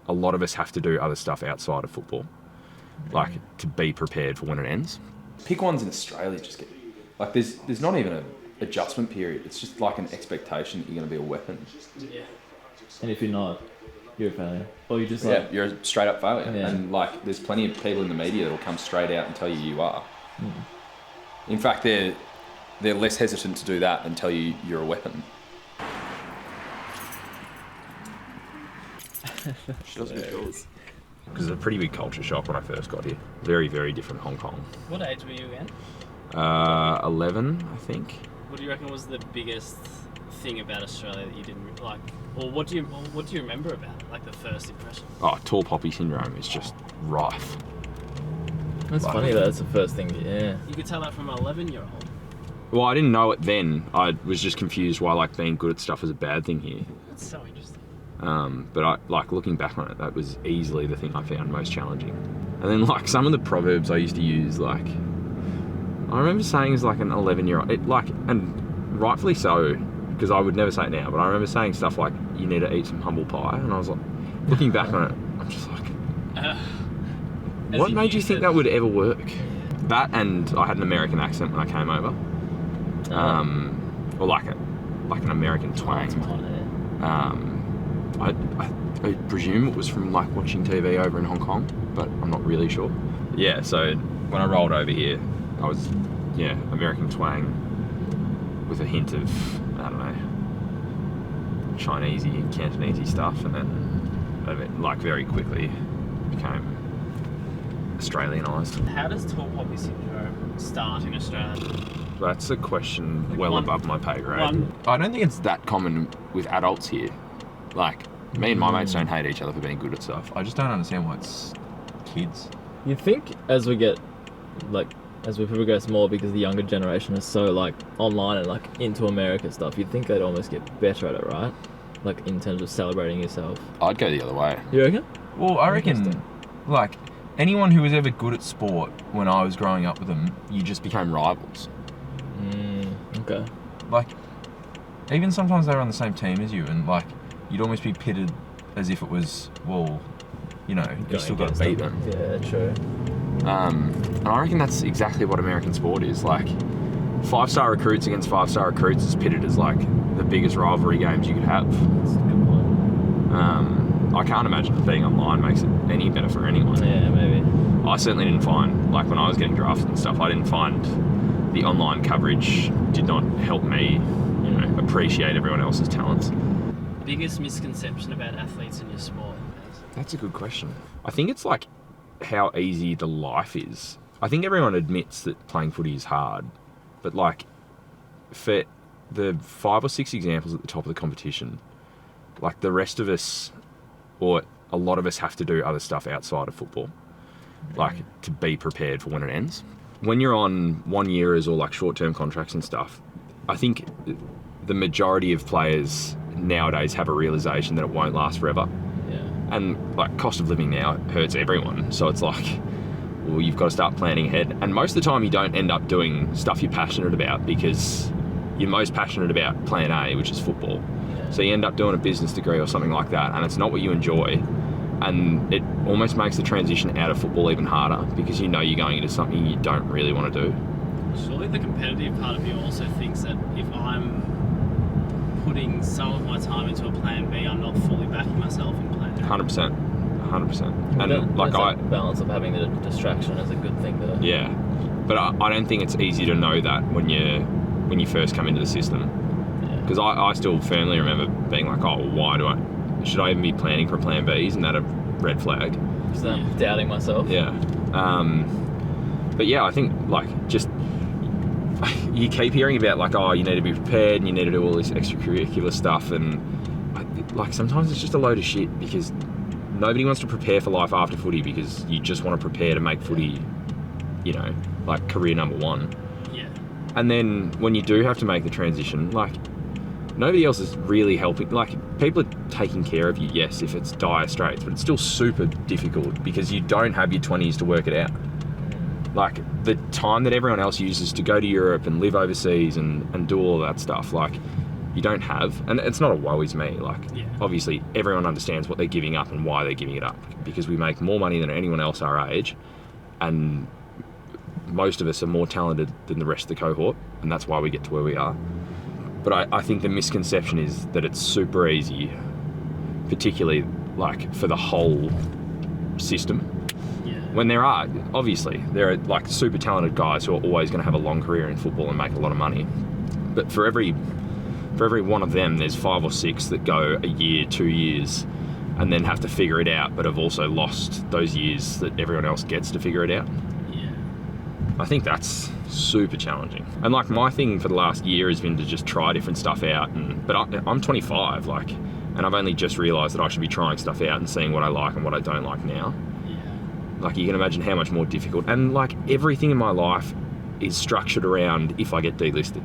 a lot of us have to do other stuff outside of football, like to be prepared for when it ends. Pick ones in Australia, just get like there's not even an adjustment period. It's just like an expectation that you're going to be a weapon. Yeah. And if you're not, you're a failure. Or you're just you're a straight up failure. Yeah. And like there's plenty of people in the media that will come straight out and tell you are. In fact, they're less hesitant to do that than tell you you're a weapon. Because it's a pretty big culture shock when I first got here. Very, very different Hong Kong. What age were you again? 11, I think. What do you reckon was the biggest thing about Australia that you didn't like, or what do you remember about it? Like the first impression? Oh, tall poppy syndrome is just rife. That's funny though, that's the first thing, yeah. You could tell that from an 11-year-old. Well, I didn't know it then. I was just confused why like being good at stuff was a bad thing here. That's so interesting. But I like looking back on it, that was easily the thing I found most challenging. And then like some of the proverbs I used to use, like I remember saying as like an 11-year-old, and rightfully so, because I would never say it now, but I remember saying stuff like, you need to eat some humble pie, and I was like, looking back on it, I'm just like, what made you think that would ever work? That, and I had an American accent when I came over, or like an American twang. I presume it was from like watching TV over in Hong Kong, but I'm not really sure. Yeah, so when I rolled over here, I was, American twang with a hint of, I don't know, Chinesey and Cantonese stuff, and then like very quickly became Australianised. How does tall poppy syndrome start in Australia? That's a question well above my pay grade. I don't think it's that common with adults here. Like, me and my mates don't hate each other for being good at stuff. I just don't understand why it's kids. You think as we progress more, because the younger generation is so like online and like into America stuff, you'd think they'd almost get better at it, right? Like in terms of celebrating yourself. I'd go the other way. You reckon? Well, I reckon, like, anyone who was ever good at sport when I was growing up with them, You just became rivals. Okay. like, even sometimes they were on the same team as you, and like, you'd almost be pitted as if it was, well, you know, you still got to beat them. Yeah, true. And I reckon that's exactly what American sport is. Like, 5-star recruits against 5-star recruits is pitted as like the biggest rivalry games you could have. That's a good point. I can't imagine that being online makes it any better for anyone. Yeah, maybe. I certainly didn't find, like when I was getting drafted and stuff, I didn't find the online coverage did not help me, appreciate everyone else's talents. Biggest misconception about athletes in your sport? That's a good question. I think it's like how easy the life is. I think everyone admits that playing footy is hard, but like for the 5 or 6 examples at the top of the competition, like the rest of us, or a lot of us, have to do other stuff outside of football, like to be prepared for when it ends. When you're on 1 yearers or like short-term contracts and stuff, I think the majority of players nowadays have a realization that it won't last forever. Yeah. And like cost of living now hurts everyone, so it's like, well, you've got to start planning ahead. And most of the time you don't end up doing stuff you're passionate about, because you're most passionate about plan A, which is football. Yeah. So you end up doing a business degree or something like that, and it's not what you enjoy, and it almost makes the transition out of football even harder, because you're going into something you don't really want to do. Surely the competitive part of you also thinks that if I'm putting some of my time into a plan B, I'm not fully backing myself in plan A. 100%. And like that balance of having the distraction is a good thing though. Yeah, but I don't think it's easy to know that when you first come into the system. Because I still firmly remember being like, oh, should I even be planning for plan B? Isn't that a red flag? Because I'm doubting myself. Yeah. But yeah, I think like just you keep hearing about like, oh, you need to be prepared and you need to do all this extracurricular stuff, and like sometimes it's just a load of shit, because nobody wants to prepare for life after footy, because you just want to prepare to make footy, like career number one. Yeah. And then when you do have to make the transition, like nobody else is really helping. Like people are taking care of you, yes, if it's dire straits, but it's still super difficult because you don't have your 20s to work it out. Like the time that everyone else uses to go to Europe and live overseas and do all of that stuff, like you don't have, and it's not a woe is me. Like, Yeah. obviously, everyone understands what they're giving up and why they're giving it up, because we make more money than anyone else our age, and most of us are more talented than the rest of the cohort, and that's why we get to where we are. But I think the misconception is that it's super easy, particularly like for the whole system. Yeah. When there are like super talented guys who are always going to have a long career in football and make a lot of money. But for every one of them, there's 5 or 6 that go a year, 2 years, and then have to figure it out, but have also lost those years that everyone else gets to figure it out. Yeah. I think that's super challenging. And like my thing for the last year has been to just try different stuff out. But I'm 25, like, and I've only just realised that I should be trying stuff out and seeing what I like and what I don't like now. Yeah. Like, you can imagine how much more difficult. And like everything in my life is structured around if I get delisted.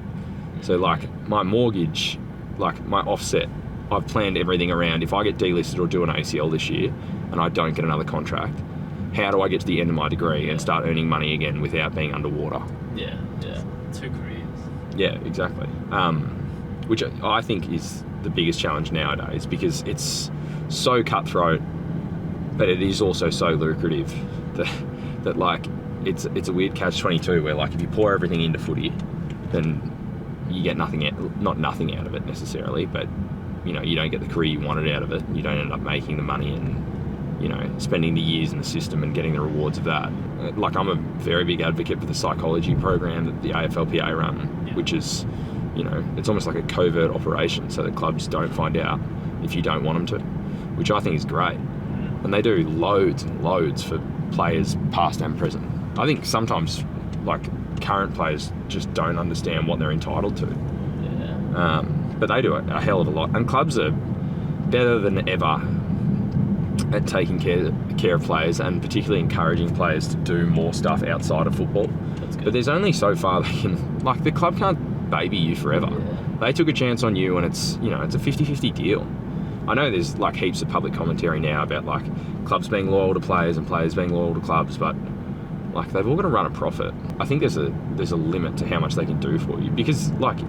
So like my mortgage, like my offset, I've planned everything around if I get delisted or do an ACL this year and I don't get another contract, how do I get to the end of my degree and start earning money again without being underwater? Yeah. 2 careers. Yeah, exactly. Which I think is the biggest challenge nowadays, because it's so cutthroat, but it is also so lucrative that like it's a weird catch-22 where like if you pour everything into footy, then you get not nothing out of it necessarily, but you know, you don't get the career you wanted out of it. You don't end up making the money and, you know, spending the years in the system and getting the rewards of that. Like, I'm a very big advocate for the psychology program that the AFLPA run, which is, you know, it's almost like a covert operation so that clubs don't find out if you don't want them to, which I think is great. And they do loads and loads for players past and present. I think sometimes, like, current players just don't understand what they're entitled to. Yeah. But they do a hell of a lot. And clubs are better than ever at taking care of players, and particularly encouraging players to do more stuff outside of football. That's good. But there's only so far they can... Like, the club can't baby you forever. Yeah. They took a chance on you, and it's, you know, it's a 50-50 deal. I know there's, like, heaps of public commentary now about, like, clubs being loyal to players and players being loyal to clubs, but... like, they've all got to run a profit. I think there's a limit to how much they can do for you, because like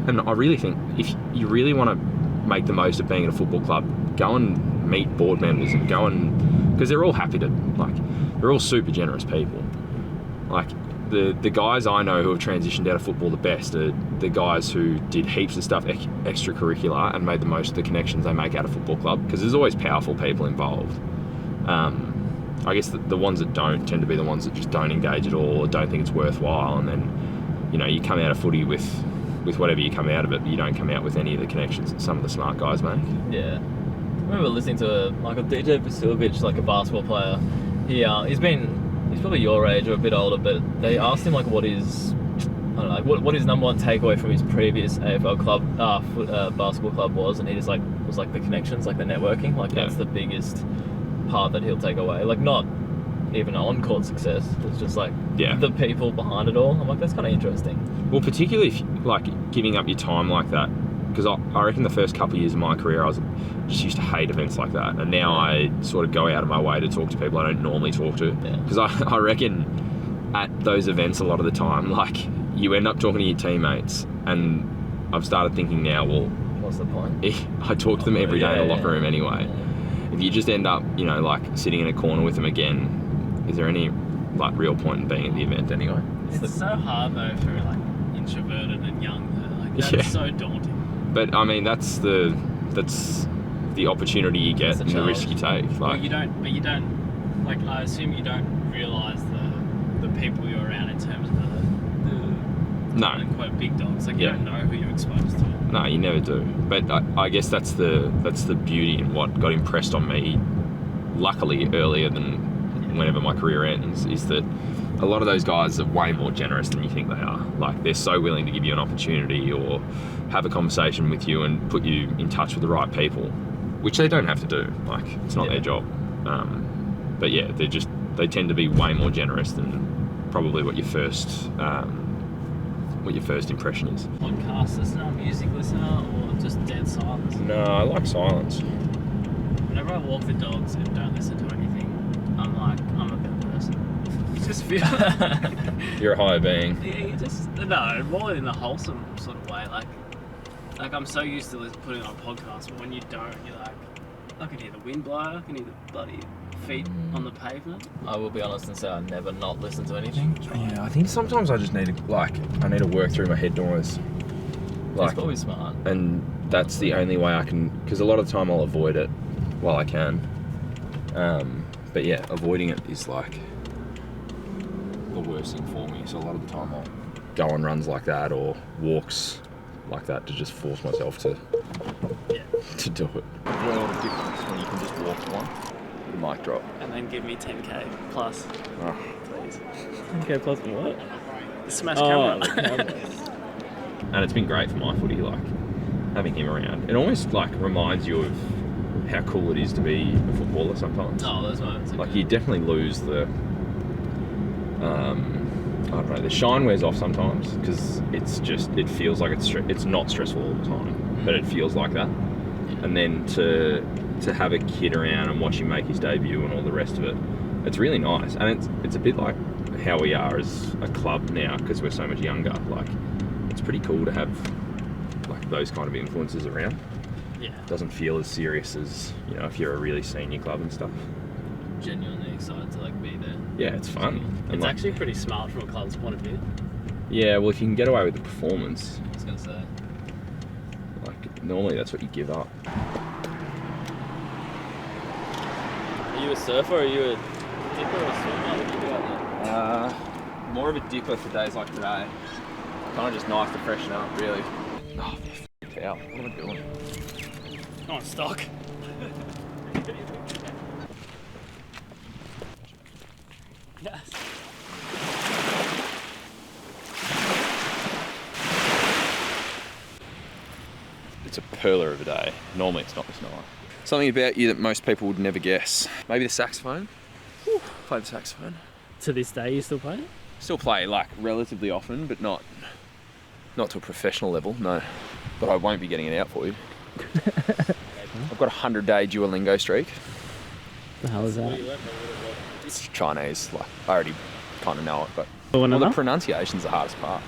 and I really think if you really want to make the most of being at a football club, go and meet board members and go and, because they're all happy to, like, they're all super generous people. Like the guys I know who have transitioned out of football the best are the guys who did heaps of stuff extracurricular and made the most of the connections they make out of football club, because there's always powerful people involved. I guess the ones that don't tend to be the ones that just don't engage at all or don't think it's worthwhile, and then, you know, you come out of footy with whatever you come out of it, but you don't come out with any of the connections that some of the smart guys make. Yeah. I remember listening to Michael DJ Vasiljevic, like a basketball player. He's probably your age or a bit older, but they asked him like what his number one takeaway from his previous AFL club, basketball club was, and he just like was like the connections, like the networking, like that's the biggest part that he'll take away. Like, not even on-court success, it's just like the people behind it all. I'm like, that's kind of interesting. Well, particularly if, like, giving up your time like that, because I reckon the first couple of years of my career I just used to hate events like that, and now I sort of go out of my way to talk to people I don't normally talk to, because I reckon at those events a lot of the time, like, you end up talking to your teammates, and I've started thinking now, well, what's the point? I talk to them every day in the locker room anyway. If you just end up, you know, like, sitting in a corner with them again, is there any, like, real point in being at the event anyway? It's so hard though for like introverted and young. Like, that's so daunting. But I mean, that's the opportunity you get and the risk you take. Like, well, you don't. Like, I assume you don't realise the people you're around in terms of the quote big dogs. Like, you don't know who you're exposed to. No, you never do. But I guess that's the beauty and what got impressed on me, luckily earlier than whenever my career ends, is that a lot of those guys are way more generous than you think they are. Like, they're so willing to give you an opportunity or have a conversation with you and put you in touch with the right people, which they don't have to do. Like, it's not their job. But yeah, they tend to be way more generous than probably what your first impression is. Podcast listener, music listener, or just dead silence? No, I like silence. Whenever I walk the dogs and don't listen to anything, I'm like, I'm a better person. You just feel... You're a higher being. Yeah, you just... No, more in a wholesome sort of way. Like, Like, I'm so used to putting on a podcast, but when you don't, you're like, I can hear the wind blow, I can hear the bloody feet on the pavement. I will be honest and say I never not listen to anything. Yeah, I think sometimes I just need to work through my head noise. That's probably smart. And that's the only way I can, because a lot of the time I'll avoid it while I can. But yeah, avoiding it is like the worst thing for me. So a lot of the time I'll go on runs like that or walks like that to just force myself to do it. World of difference when you can just walk to one. Mic drop. And then give me 10k plus, please. 10k plus what? The smash camera. And it's been great for my footy, like having him around. It almost like reminds you of how cool it is to be a footballer sometimes. Oh, those moments. Like you definitely lose the, I don't know, the shine wears off sometimes because it feels like it's not stressful all the time, but it feels like that. And then to have a kid around and watch him make his debut and all the rest of it, it's really nice. And it's a bit like how we are as a club now because we're so much younger. Like it's pretty cool to have like those kind of influences around. Yeah. It doesn't feel as serious as, you know, if you're a really senior club and stuff. Genuinely excited to like be there. Yeah, it's fun. And It's actually pretty smart from a club's point of view. Yeah, well, if you can get away with the performance, I was gonna say. like normally that's what you give up. Are you a surfer or are you a dipper or a swimmer? What do you do out there? More of a dipper for days like today. Kind of just nice to freshen up, really. Oh, cow, what am I doing? Come on, stock. Yes. It's a perler of a day. Normally it's not this nice. Something about you that most people would never guess. Maybe the saxophone? Play the saxophone. To this day, you still play it? Still play like relatively often, but not to a professional level, no. But I won't be getting it out for you. I've got a 100-day Duolingo streak. The hell is that? It's Chinese, like I already kind of know it, but Well, the pronunciation's the hardest part.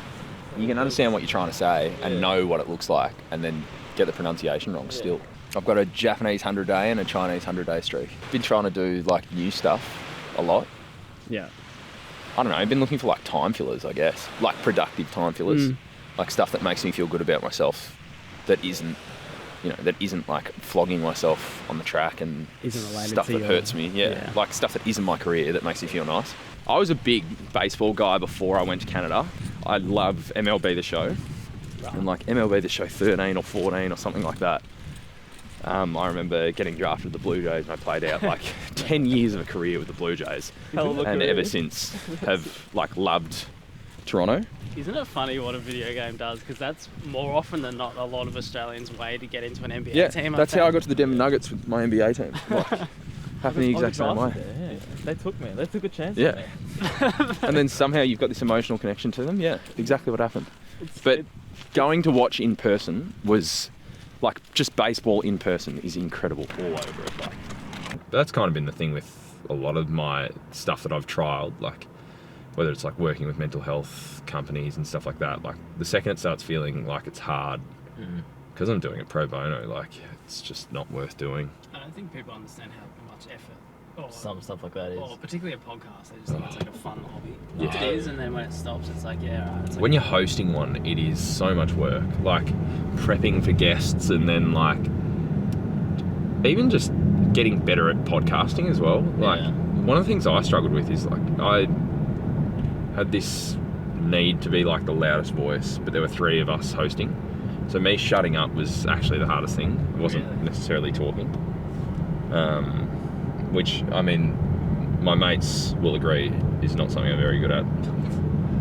You can understand what you're trying to say and know what it looks like, and then get the pronunciation wrong still. I've got a Japanese 100-day and a Chinese 100-day streak. Been trying to do like new stuff a lot. Yeah. I don't know, I've been looking for like time fillers, I guess. Like productive time fillers. Like stuff that makes me feel good about myself that isn't like flogging myself on the track and Isn't related stuff to that your- hurts me. Yeah, like stuff that isn't my career that makes me feel nice. I was a big baseball guy before I went to Canada. I love MLB The Show. Right. And like MLB The Show 13 or 14 or something like that. I remember getting drafted to the Blue Jays and I played out like 10 years of a career with the Blue Jays. And ever since have like loved Toronto. Isn't it funny what a video game does? Because that's more often than not a lot of Australians' way to get into an NBA team. That's how I got to the Denver Nuggets with my NBA team. Like, happened the exact same way. Yeah. They took me. They took a chance on Yeah. me. And then somehow you've got this emotional connection to them. Yeah, exactly what happened. But going to watch in person was like just baseball in person is incredible all over it. Like. But that's kind of been the thing with a lot of my stuff that I've trialed, like whether it's like working with mental health companies and stuff like that. Like the second it starts feeling like it's hard, because I'm doing it pro bono, like it's just not worth doing. I don't think people understand how much effort. Or, Some stuff like that is. or particularly a podcast, they just think it's like a fun hobby. Yeah. It is, and then when it stops, it's like, yeah, right. It's like, When you're hosting one, it is so much work. Like prepping for guests and then like even just getting better at podcasting as well. Like one of the things I struggled with is like I had this need to be like the loudest voice, but there were 3 of us hosting. So me shutting up was actually the hardest thing. I wasn't necessarily talking. Which, I mean, my mates will agree is not something I'm very good at.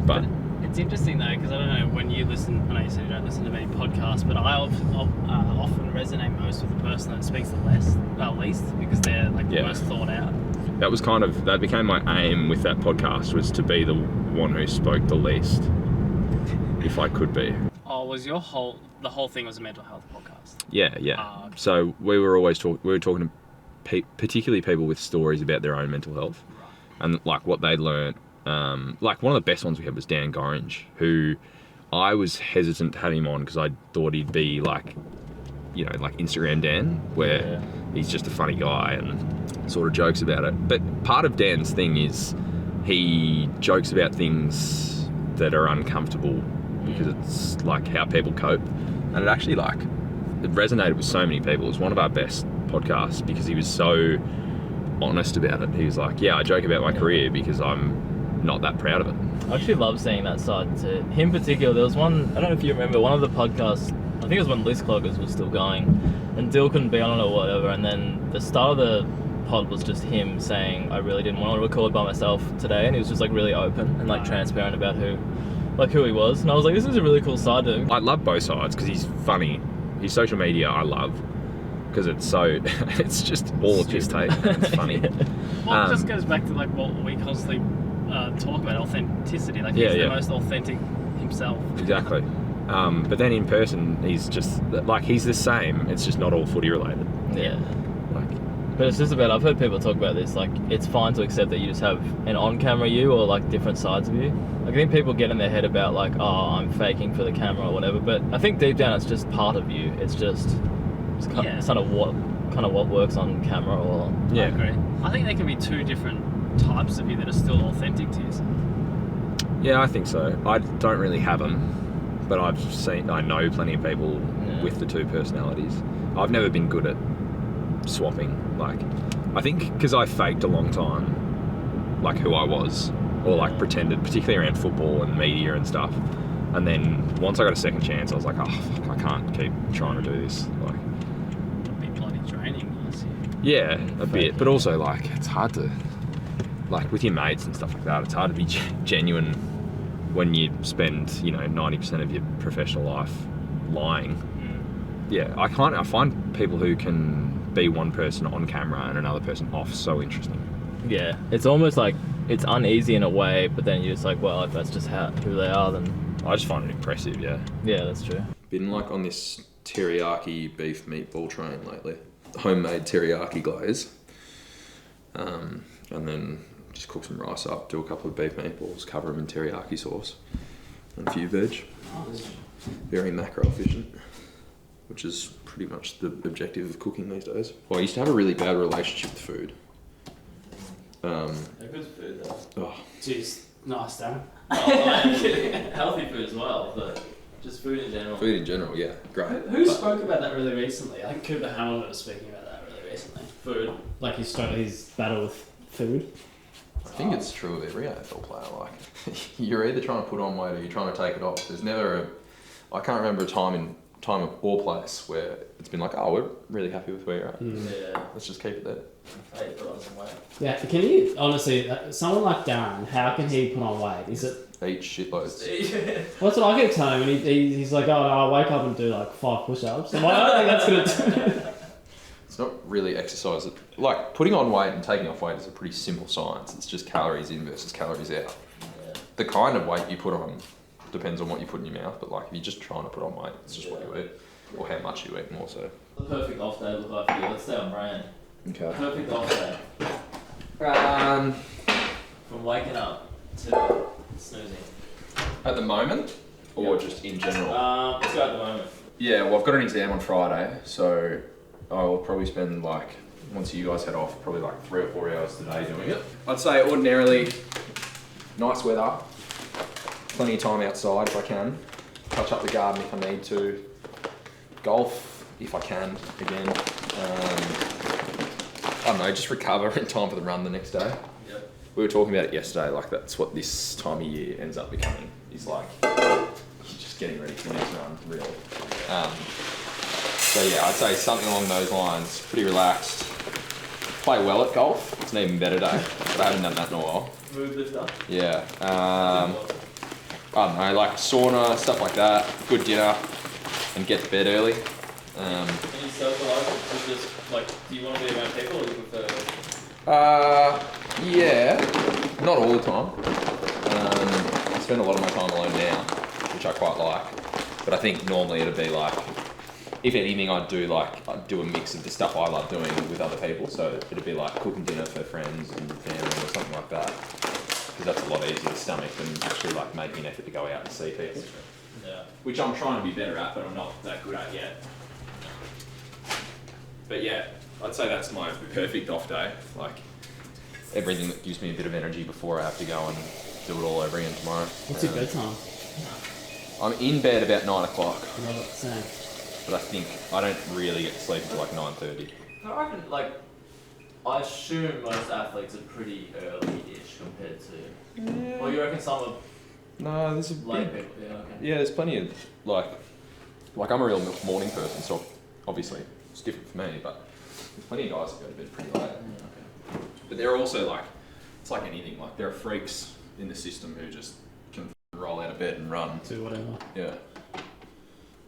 But it's interesting though, because I don't know, when you listen, I know you said you don't listen to many podcasts, but I often resonate most with the person that speaks the least, because they're like the most thought out. that became my aim with that podcast, was to be the one who spoke the least, if I could be. Oh, was the whole thing was a mental health podcast? Yeah. Okay. So we were always talking to particularly people with stories about their own mental health, and like what they learned. Like one of the best ones we had was Dan Gorringe, who I was hesitant to have him on because I thought he'd be like, you know, like Instagram Dan, where he's just a funny guy and sort of jokes about it. But part of Dan's thing is he jokes about things that are uncomfortable because it's like how people cope. And it actually it resonated with so many people. It was one of our best podcasts because he was so honest about it. He was like, yeah, I joke about my career because I'm not that proud of it. I actually love seeing that side to him in particular. There was one, I don't know if you remember, one of the podcasts, I think it was when List Cloggers was still going, and Dill couldn't be on it or whatever, and then the start of the pod was just him saying, I really didn't want to record by myself today, and he was just like really open and like transparent about who he was, and I was like, this is a really cool side to him. I love both sides because he's funny. His social media I love because it's so, it's just all of his take. It's funny. Well, it just goes back to like what we constantly talk about, authenticity. Like he's the most authentic himself. Exactly. But then in person, he's just like, he's the same. It's just not all footy related. Yeah. But it's just about, I've heard people talk about this, like it's fine to accept that you just have an on-camera you or like different sides of you. Like, I think people get in their head about like, oh, I'm faking for the camera or whatever, but I think deep down it's just part of you. It's kind of what works on camera or... Yeah, I agree. I think there can be two different types of you that are still authentic to yourself. Yeah, I think so. I don't really have them, but I know plenty of people with the two personalities. I've never been good at swapping. Like, I think because I faked a long time, like who I was, or like pretended, particularly around football and media and stuff. And then once I got a second chance, I was like, oh, fuck, I can't keep trying to do this. Like, it'd be bloody draining, honestly. Yeah, a bit, but also like it's hard to, like with your mates and stuff like that, it's hard to be genuine when you spend, 90% of your professional life lying. Yeah, I find people who can be one person on camera and another person off so interesting. Yeah, it's almost like it's uneasy in a way, but then you're just like, well, if that's just who they are, then... I just find it impressive, yeah. Yeah, that's true. Been like on this teriyaki beef meatball train lately. Homemade teriyaki glaze. And then just cook some rice up, do a couple of beef meatballs, cover them in teriyaki sauce, and a few veg. Very macro efficient, which is pretty much the objective of cooking these days. Well, I used to have a really bad relationship with food. They're good food though. Oh. Jeez, nice, Darren. Healthy food as well, but just food in general. Food in general, yeah, great. Who spoke about that really recently? I think Cooper Hamilton was speaking about that really recently. Food. Like his battle with food. I think it's true of every AFL player. Like, you're either trying to put on weight or you're trying to take it off. There's never I can't remember a time or place where it's been like, oh, we're really happy with where you're at. Yeah. Let's just keep it there. Hey, put on some weight. Yeah, can you, honestly, someone like Darren, how can he put on weight? Is it... Eat shitloads. Well, that's what I keep telling him, and he's like, oh, no, I wake up and do like 5 push-ups. I'm like, I don't think that's going to do it. It's not really exercise. Like, putting on weight and taking off weight is a pretty simple science. It's just calories in versus calories out. Yeah. The kind of weight you put on depends on what you put in your mouth, but like if you're just trying to put on weight, it's just what you eat, or how much you eat more so. The perfect off day look like for you? Let's stay on brand. Okay. Perfect off day. From waking up to snoozing. At the moment, or just in general? Let's go at the moment. Yeah, well I've got an exam on Friday, so I will probably spend like, once you guys head off, probably like 3 or 4 hours today doing it. I'd say ordinarily, nice weather. Plenty of time outside if I can. Touch up the garden if I need to. Golf if I can, again. I don't know, just recover in time for the run the next day. Yep. We were talking about it yesterday, like that's what this time of year ends up becoming. Is like, you're just getting ready for the next run, really. So yeah, I'd say something along those lines. Pretty relaxed. Play well at golf. It's an even better day, but I haven't done that in a while. Mood lifter. Yeah. I don't know, like sauna, stuff like that. Good dinner, and get to bed early. Any social life? Or just like, do you want to be around people, or do you prefer? Yeah, not all the time. I spend a lot of my time alone now, which I quite like. But I think normally it'd be like, if anything, I'd do a mix of the stuff I love doing with other people. So it'd be like cooking dinner for friends and family or something like that. Because that's a lot easier to stomach than actually like making an effort to go out and see people. Yeah. which I'm trying to be better at, but I'm not that good at yet. But yeah, I'd say that's my perfect off day. Like everything that gives me a bit of energy before I have to go and do it all over again tomorrow. What's your bedtime? I'm in bed about 9 o'clock, Another same. but I think I don't really get to sleep until like 9:30. I reckon, like, I assume most athletes are pretty early-ish compared to. Well, you reckon some are No, there's a late people? Yeah, okay. Yeah, there's plenty of like I'm a real morning person, so obviously it's different for me. But there's plenty of guys that go to bed pretty late. Okay. But they're also like, it's like anything. Like there are freaks in the system who just can roll out of bed and run. Do whatever. Yeah.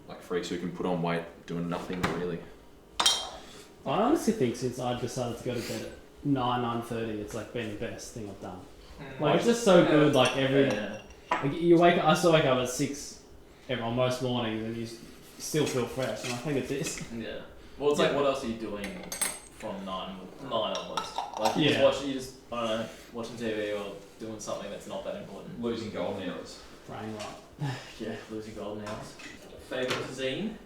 Like freaks who can put on weight doing nothing really. I honestly think since I decided to go to bed at 9:30, it's like been the best thing I've done. Like it's just so good. Like every, like you wake up. I still wake up at 6 on most mornings, and you still feel fresh. And I think it's this. Yeah. Well, it's like, what else are you doing from 9 onwards? Like you Yeah. just I don't know, watching TV or doing something that's not that important. Losing golden hours. Brain rot. Yeah, losing golden hours. Favourite cuisine?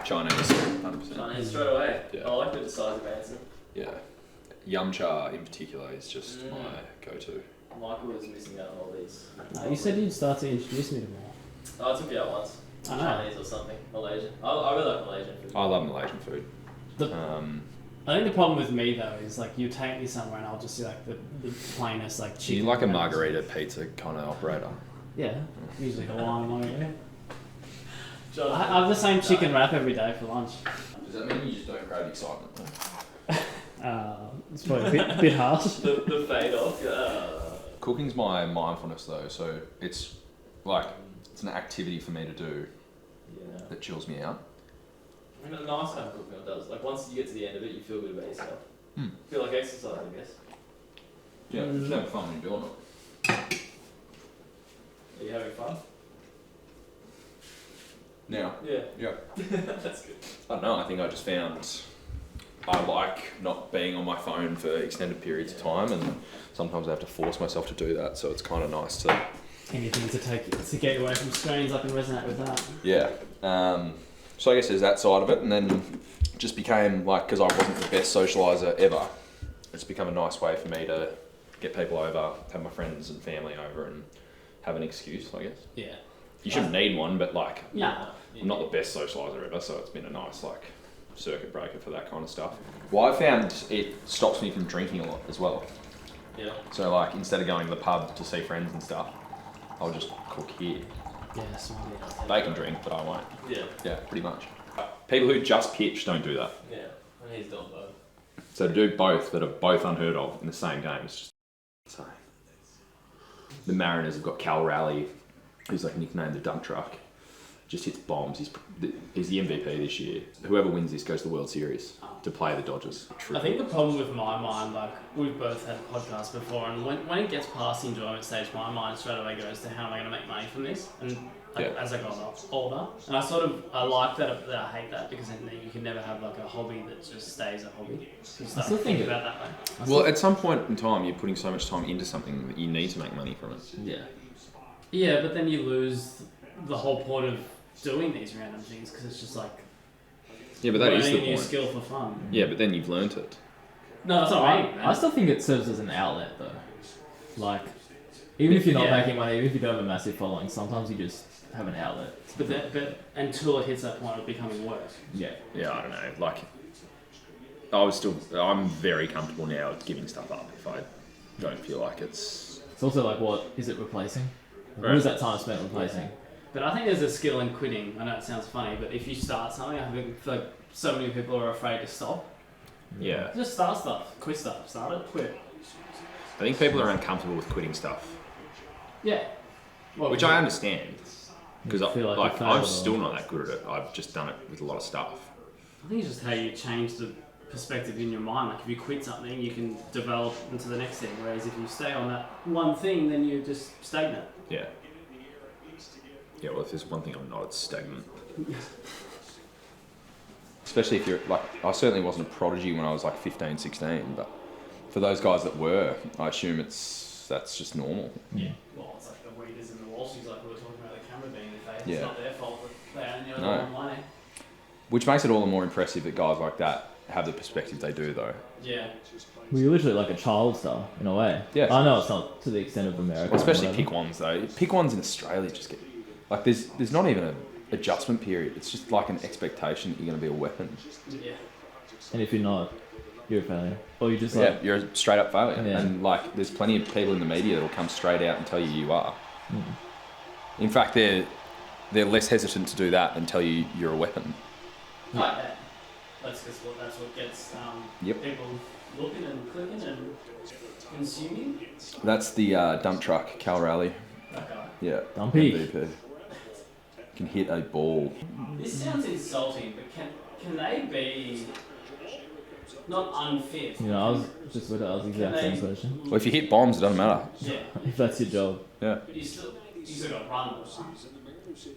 Chinese, 100%. Chinese straight away. Yeah. I like the decisive answer. Yeah. Yum cha in particular is just Mm. my go-to. Michael was missing out on all these. You said you'd start to introduce me to more. Oh, I took you out once. I know. Chinese or something. Malaysian. I really like Malaysian food. I love Malaysian food. The- I think the problem with me though is like you take me somewhere and I'll just see like the plainest like chicken. You like a wraps. margarita pizza kind of operator? Yeah, usually Hawaiian margarita. John, I have the same chicken wrap every day for lunch. Does that mean you just don't crave excitement? It's probably a bit harsh. the fade off. Cooking's my mindfulness though, so it's like it's an activity for me to do Yeah. that chills me out. I mean, a nice home cooked meal does. Like once you get to the end of it, you feel good about yourself. Hmm. Feel like exercise, I guess. Yeah, it's never fun when you're doing it. Are you having fun? Now, Yeah. yeah. That's good. I don't know, I think I just found I like not being on my phone for extended periods of time, and sometimes I have to force myself to do that, so it's kind of nice to... Anything to get you away from screens, I can resonate with that. Yeah. So I guess there's that side of it, and then just became like, because I wasn't the best socialiser ever, it's become a nice way for me to get people over, have my friends and family over, and have an excuse, I guess. Yeah. You shouldn't need one, but like, Nah. I'm not the best socialiser ever, so it's been a nice like circuit breaker for that kind of stuff. Well, I found it stops me from drinking a lot as well. Yeah. So like, instead of going to the pub to see friends and stuff, I'll just cook here. Yeah, smart. They can drink, but I won't. Yeah. Yeah, pretty much. People who just pitch don't do that. Yeah. And he's doing both. So to do both that are both unheard of in the same game is just insane. The Mariners have got Cal Raleigh, who's like nicknamed the dump truck. Just hits bombs. He's the MVP this year. Whoever wins this goes to the World Series to play the Dodgers. I think the problem with my mind, like we've both had podcasts before, and when it gets past the enjoyment stage, my mind straight away goes to how am I going to make money from this? And like, Yeah. as I got older, and I like that, but I hate that because then you can never have like a hobby that just stays a hobby. So you start still to think think about it that way. Well, at some point in time, you're putting so much time into something that you need to make money from it. Yeah. Yeah, but then you lose the whole point of doing these random things because it's just like Yeah, but that is learning the a new point. skill for fun. Yeah, but then you've learnt it. No, that's not right. I still think it serves as an outlet though. Like, even if you're not Yeah. making money, even if you don't have a massive following, sometimes you just have an outlet. But until it hits that point of becoming work. Yeah. Yeah, I don't know. Like, I'm very comfortable now with giving stuff up if I don't feel like it's... It's also like, what is it replacing? Like, what is that time spent replacing? But I think there's a skill in quitting. I know it sounds funny, but if you start something, I think like so many people are afraid to stop. Yeah. Just start stuff, quit stuff, start it, quit. I think people are uncomfortable with quitting stuff, Yeah. Well, which I understand. Because You feel like you failed I'm or- still not that good at it. I've just done it with a lot of stuff. I think it's just how you change the perspective in your mind. Like if you quit something, you can develop into the next thing. Whereas if you stay on that one thing, then you're just stagnant. Yeah. Yeah, well, if there's one thing I'm not, it's stagnant. Especially if you're, like, I certainly wasn't a prodigy when I was like 15, 16, but for those guys that were, I assume that's just normal. Yeah. Well, it's like the weeders in the wall. She's like we were talking about the camera being in the It's Yeah. not their fault that they only earn No. more money. Which makes it all the more impressive that guys like that have the perspective they do, though. Yeah. Well, you're literally like a child star in a way. Yes. I know it's not to the extent of America. Well, especially or whatever. pick ones, though. Pick ones in Australia just get like there's not even a adjustment period. It's just like an expectation that you're going to be a weapon. Yeah. And if you're not, you're a failure. Or you just Yeah, like, you're a straight up failure. Yeah. And like, there's plenty of people in the media that will come straight out and tell you you are. In fact, they're less hesitant to do that than tell you you're a weapon. Oh, yeah. That's what gets Yep. people looking and clicking and consuming. That's the dump truck, Cal Raleigh. That guy. Yeah. Dumpy. MVP. Can hit a ball. This sounds insulting, but can they be not unfit? you know, I was just about to ask the exact same question. Well, if you hit bombs, it doesn't matter. Yeah. If that's your job. Yeah. But you still got to run.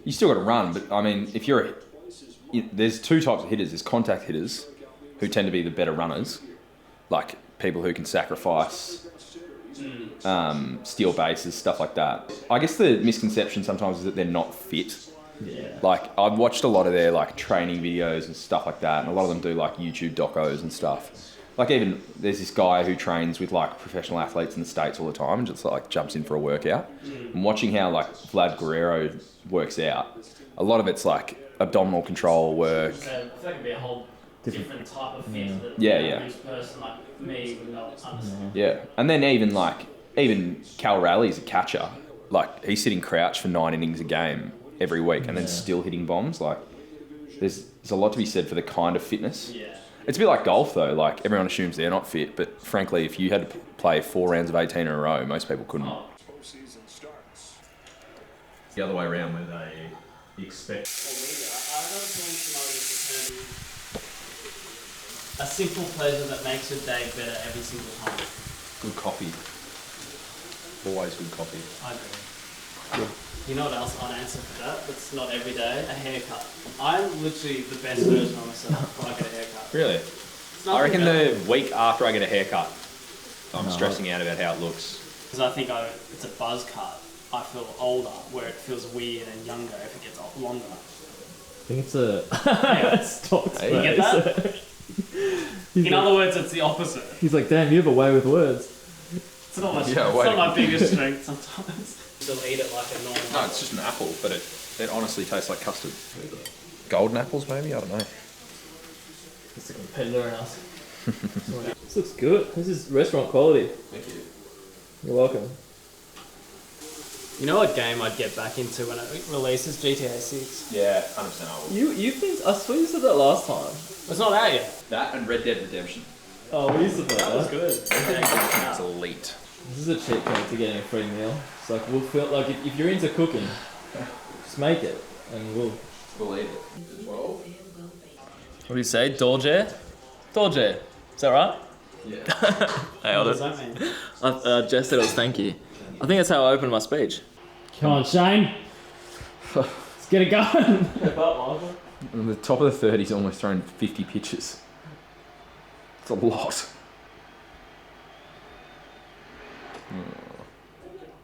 You still got to run, but I mean, if you're there's two types of hitters. There's contact hitters, who tend to be the better runners, like people who can sacrifice, steal bases, stuff like that. I guess the misconception sometimes is that they're not fit. Yeah. Like, I've watched a lot of their like training videos and stuff like that, and a lot of them do like YouTube docos and stuff. Like, even there's this guy who trains with like professional athletes in the States all the time and just like jumps in for a workout. And watching how like Vlad Guerrero works out, a lot of it's like abdominal control work. So I feel like it'd be a whole different type of fit that Yeah, the yeah. average person like me would not understand. Yeah, and then even Cal Rally's a catcher. Like, he's sitting crouched for 9 innings a game every week, and then still hitting bombs. Like, there's a lot to be said for the kind of fitness. Yeah. It's a bit like golf, though. Like, everyone assumes they're not fit, but frankly, if you had to play 4 rounds of 18 in a row, most people couldn't. Oh. The other way around, where they expect. I don't think a simple pleasure that makes your day better every single time. Good coffee. Always good coffee. I agree. You know what else I'd answer for that? That's not every day. A haircut. I'm literally the best version of myself when I get a haircut. Really? It's I reckon better. the week after I get a haircut, I'm stressing out about how it looks. Because I think it's a buzz cut. I feel older, where it feels weird and younger if it gets longer. I think it's a... Yeah. Stop. Hey, You get that? In other words, it's the opposite. He's like, damn, you have a way with words. It's not my, Yeah, it's wait. not my biggest strength sometimes. Still eat it like a normal. No, it's just an apple, but it honestly tastes like custard. Golden apples, maybe? I don't know. It's a competitor in us. This looks good. This is restaurant quality. Thank you. You're welcome. You know what game I'd get back into when it releases? GTA 6. Yeah, 100% I will. You've been... I swear you said that last time. It's not out yet. That and Red Dead Redemption. Oh, we used to play that. good. It's elite. This is a cheat code to getting a free meal. It's like, we'll feel like if you're into cooking, just make it and we'll We'll eat it. 12? What do you say? Dorje? Dorje. Is that right? Yeah. Hey, What does that mean? Jess said it was thank you. I think that's how I opened my speech. Come on, Shane. Let's get it going. And the top of the 30s almost thrown 50 pitches. It's a lot.